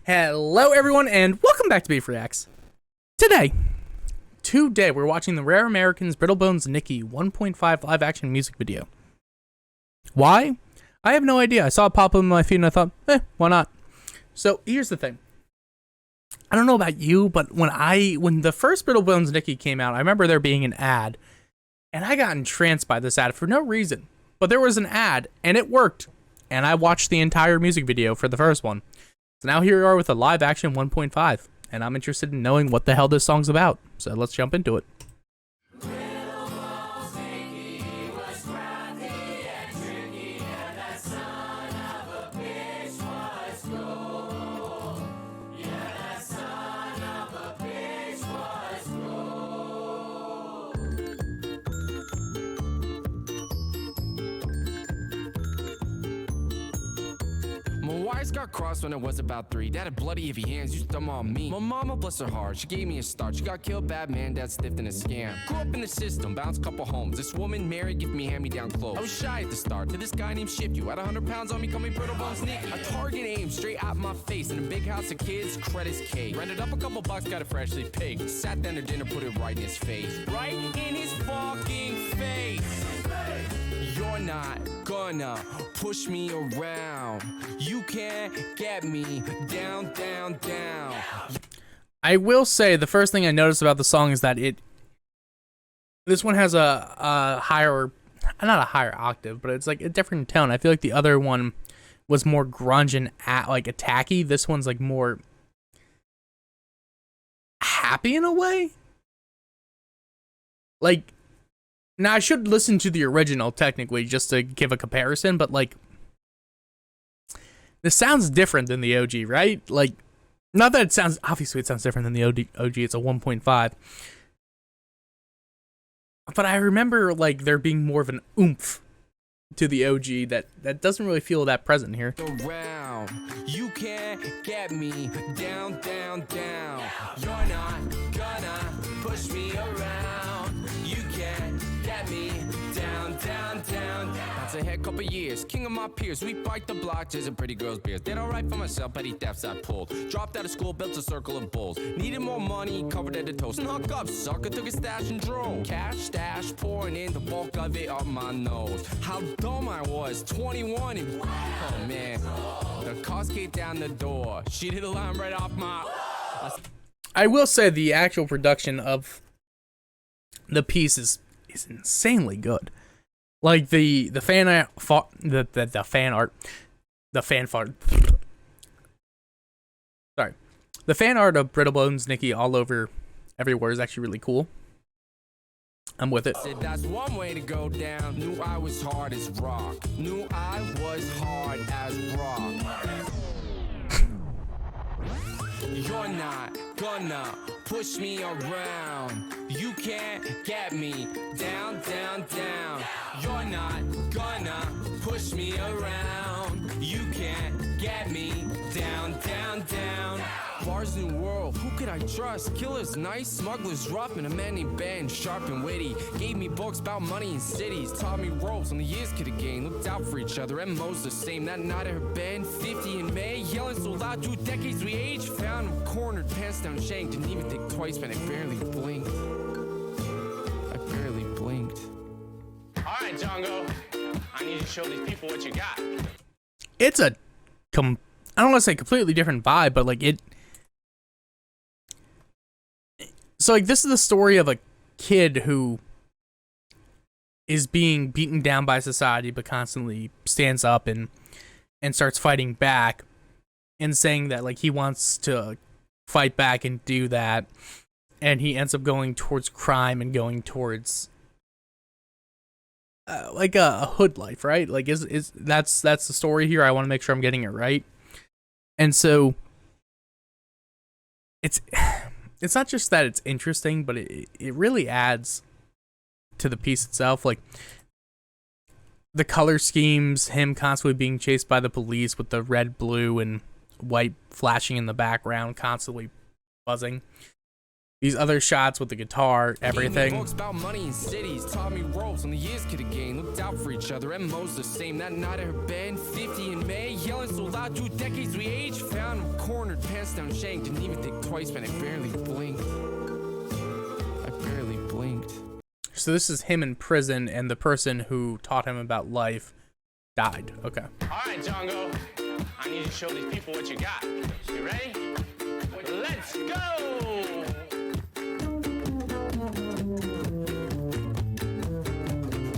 Hello everyone and welcome back to Beef Reacts. Today we're watching the Rare Americans Brittlebones NICKY 1.5 live action music video. Why? I have no idea. I saw it pop up on my feed and I thought, why not? So here's the thing. I don't know about you, but when the first Brittlebones NICKY came out, I remember there being an ad, and I got entranced by this ad for no reason. But there was an ad and it worked, and I watched the entire music video for the first one. So now here we are with a live action 1.5, and I'm interested in knowing what the hell this song's about. So let's jump into it. My wires got crossed when I was about 3. Dad had bloody heavy hands, used them on me. My mama, bless her heart, she gave me a start. She got killed, bad man, dad stiffed in a scam. Grew up in the system, bounced couple homes. This woman married, give me hand-me-down clothes. I was shy at the start, to this guy named Ship You. Had 100 pounds on me, call me Brittlebones NICKY. A target aimed straight at my face. In a big house of kids, credits cake. Rented up a couple bucks, got it freshly picked. Sat down to dinner, put it right in his face. Right in his fucking face. You're not gonna push me around. You can't get me down, down, down. I will say the first thing I noticed about the song is that this one has a higher, not a higher octave, but it's like a different tone. I feel like the other one was more grunge and like attacky. This one's like more happy in a way. Like, now I should listen to the original technically just to give a comparison, but like, this sounds different than the OG, right? Like, not that it sounds, obviously it sounds different than the OG, it's a 1.5. But I remember like there being more of an oomph to the OG that doesn't really feel that present here. Around. You can't get me down, down, down. You're not gonna push me around. You can't get me down, down, down. That's a head couple years, king of my peers. We bike the block, chasing pretty girls' beers. Did alright for myself, petty thefts I pulled. Dropped out of school, built a circle of bulls. Needed more money, covered at the toast. Snuck up, sucker, took a stash and drove. Cash stash pouring in, the bulk of it up my nose. How dumb I was, 21 and oh man, the cost came down the door. She did a line right off my. I will say the actual production of the piece is insanely good. Like the fan art, the fan art of Brittlebones NICKY all over everywhere is actually really cool. I'm with it. Said that's one way to go down. Knew I was hard as rock. Knew I was hard as rock. You're not gonna push me around. You can't get me down, down, down. You're not gonna push me around. You can't get me down, down, down. Bars New World, who could I trust? Killers nice, smugglers rough, and a man named Ben, sharp and witty. Gave me books about money in cities, taught me ropes on the years could have gained. Looked out for each other, and Mo's the same. That night I heard Ben, 50 in May, yelling so loud, 2 decades we aged. Found him cornered, pants down, shanked. Didn't even think twice, man, I barely blinked. I barely blinked. All right, Django, I need you to show these people what you got. It's a I don't want to say completely different vibe, but like so like this is the story of a kid who is being beaten down by society but constantly stands up and starts fighting back and saying that like he wants to fight back and do that, and he ends up going towards crime and going towards like a hood life, right? Like that's the story here. I want to make sure I'm getting it right. And so it's not just that it's interesting, but it really adds to the piece itself. Like the color schemes, him constantly being chased by the police with the red, blue, and white flashing in the background, constantly buzzing. These other shots with the guitar, everything. Books about money in cities, taught me ropes on the years could have gained. Looked out for each other, and Mo's the same. That night I heard Ben, 50 in May, yelling so loud, 2 decades we aged. Found him cornered, pants bust down shank. Didn't even think twice, man. I barely blinked. I barely blinked. So this is him in prison, and the person who taught him about life died. Okay. All right, Django. I need you to show these people what you got. You ready? Let's go!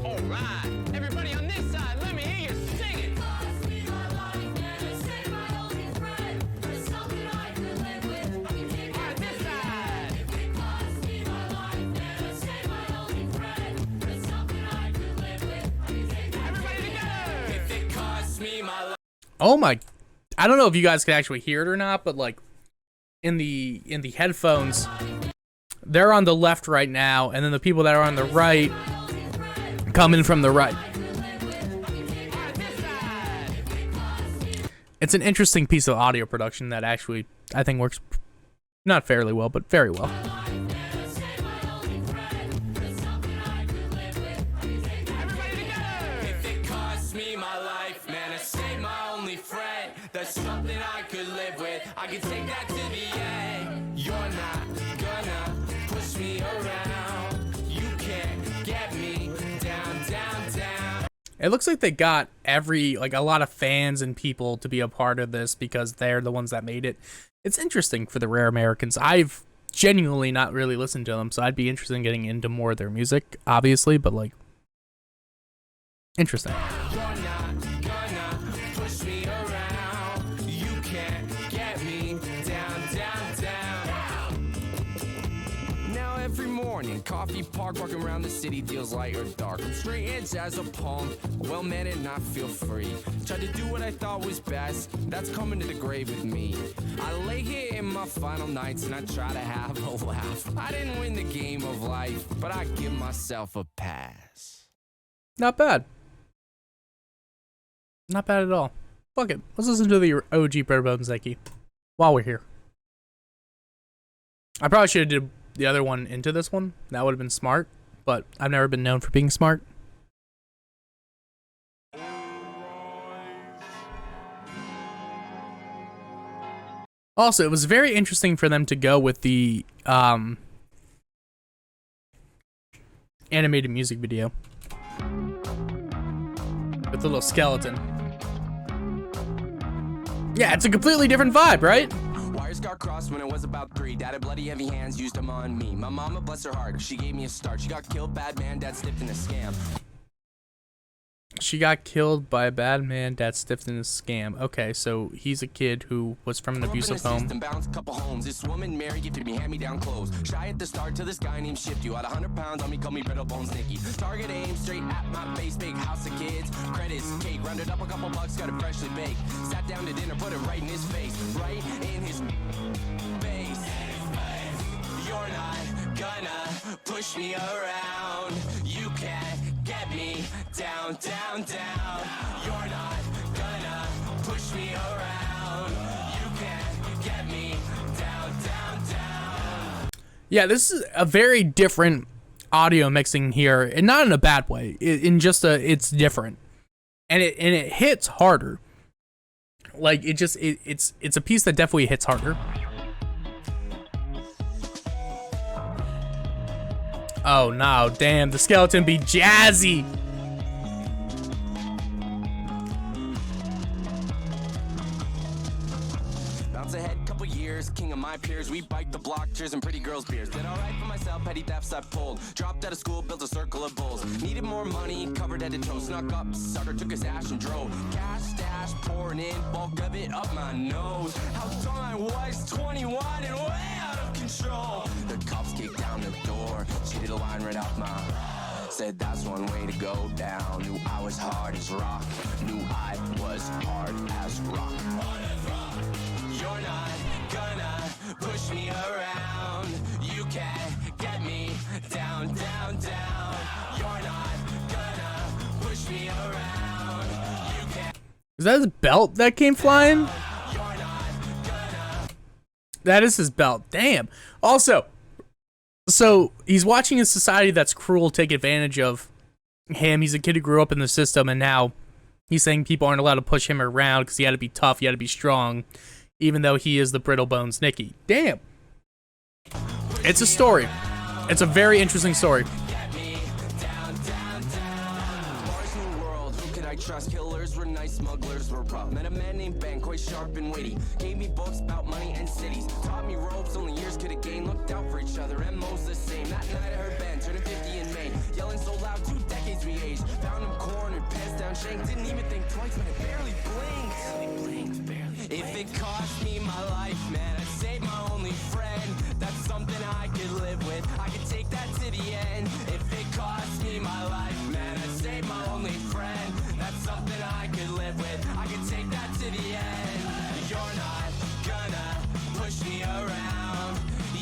All right. Everybody on this side, let me hear you sing it. All right, this side. Everybody together. If it costs me my life. Oh my, I don't know if you guys can actually hear it or not, but like in the headphones, they're on the left right now, and then the people that are on the right come in from the right. It's an interesting piece of audio production that actually I think works not fairly well, but very well. If it costs me my life, man, I say my only friend. That's something I could live with. I can take that to the end. You're not gonna push me around. You can't get me down, down, down. It looks like they got a lot of fans and people to be a part of this because they're the ones that made it. It's interesting for the Rare Americans. I've genuinely not really listened to them, so I'd be interested in getting into more of their music, obviously, but like, interesting. You're not gonna push me around. You can't get me down, down, down. Now every morning, coffee park, walking around the city, feels light or dark. I'm straight edge as a palm, well man and not feel free. Tried to do what I thought was best, that's coming to the grave with me. I lay here in my final nights and I try to have a laugh. I didn't win the game of life, but I give myself a pass. Not bad. Not bad at all. Fuck it. Let's listen to the OG Brittle Bones Nicky while we're here. I probably should have did the other one into this one. That would have been smart, but I've never been known for being smart. Also, it was very interesting for them to go with the animated music video with the little skeleton. Yeah, it's a completely different vibe, right? Wires got crossed when I was about 3. Dad had bloody heavy hands, used them on me. My mama, bless her heart, she gave me a start. She got killed, bad man, dad slipped in a scam. She got killed by a bad man that stiffed in a scam. Okay, so he's a kid who was from an abusive home. Bounced a couple homes. This woman, Mary, gifted me hand-me-down clothes. Shy at the start till this guy named Shift. You had 100 pounds on me, call me Brittle Bones Nicky. Target aim straight at my face, big house of kids. Credits, cake, rounded up a couple bucks, got it freshly baked. Sat down to dinner, put it right in his face. Right in his face. You're not gonna push me around. You can't get me down, down, down. You're not gonna push me around. You can't get me down, down, down. Yeah, this is a very different audio mixing here, and not in a bad way. It's different, and it hits harder. Like it's a piece that definitely hits harder. Oh no, damn, the skeleton be jazzy. Bounce ahead, couple years, king of my peers. We bike the block, cheers and pretty girls' beers. Did alright for myself, petty thefts I pulled. Dropped out of school, built a circle of bulls. Needed more money, covered head to toe. Snuck up, sucker took his ash and drove. Cash stash pouring in, bulk of it up my nose. How dumb I was, 21 and way out of control. The cops kicked down the door, cheated a line right out my. Said that's one way to go down. Knew I was hard as rock. Knew I was hard as rock. You're not gonna push me around. You can't get me down, down, down. You're not gonna push me around. You can't. Is that his belt that came flying? You're not gonna. That is his belt. Damn. Also, so he's watching a society that's cruel take advantage of him. He's a kid who grew up in the system, and now he's saying people aren't allowed to push him around because he had to be tough, he had to be strong. even though he is the Brittle Bones Nicky. Damn. It's a story. It's a very interesting story. Trust killers were nice, smugglers were rough. Met a man named Ben, quite sharp and witty. Gave me books about money and cities. Taught me ropes, only years could have gained. Looked out for each other, and most the same. That night I heard Ben turning 50 in May. Yelling so loud, 2 decades we aged. Found him cornered, pants down, shanked. Didn't even think twice, man, it barely blinked. If it cost me my life, man, I'd save my only friend. That's something I could live with. I could take that to the end. If it cost me my life, man, I'd save my only friend. That's something I could live with. I could take that to the end. You're not gonna push me around.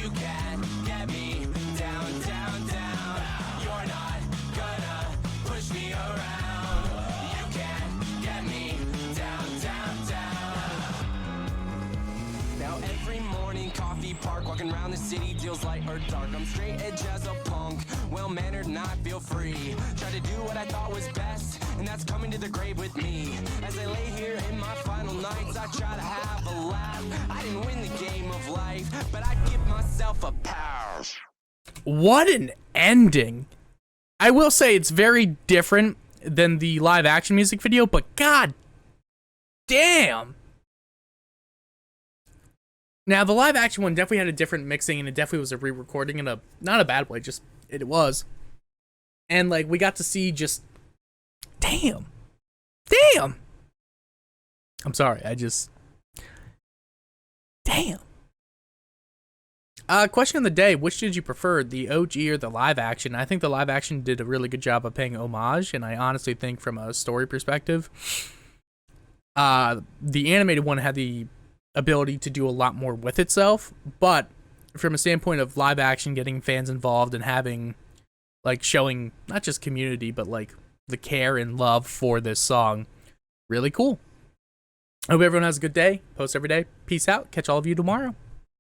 You can't get me down, down, down. You're not gonna push me around. You can't get me down, down, down. Now every morning, coffee park, walking around the city, deals light or dark. I'm straight edge as a punk, well-mannered and I feel free. Try to do what I thought was best, and that's coming to the grave with me. As I lay here in my final nights, I try to have a laugh. I didn't win the game of life, but I'd give myself a pass. What an ending. I will say it's very different than the live action music video, but god damn. Now, the live action one definitely had a different mixing, and it definitely was a re-recording in a, not a bad way, just, it was. And, like, we got to see just, damn. I'm sorry, damn. Question of the day, which did you prefer, the OG or the live action? I think the live action did a really good job of paying homage, and I honestly think from a story perspective, the animated one had the ability to do a lot more with itself, but from a standpoint of live action, getting fans involved and having, like, showing not just community, but, like, the care and love for this song, really cool. I hope everyone has a good day. Post every day. Peace out. Catch all of you tomorrow.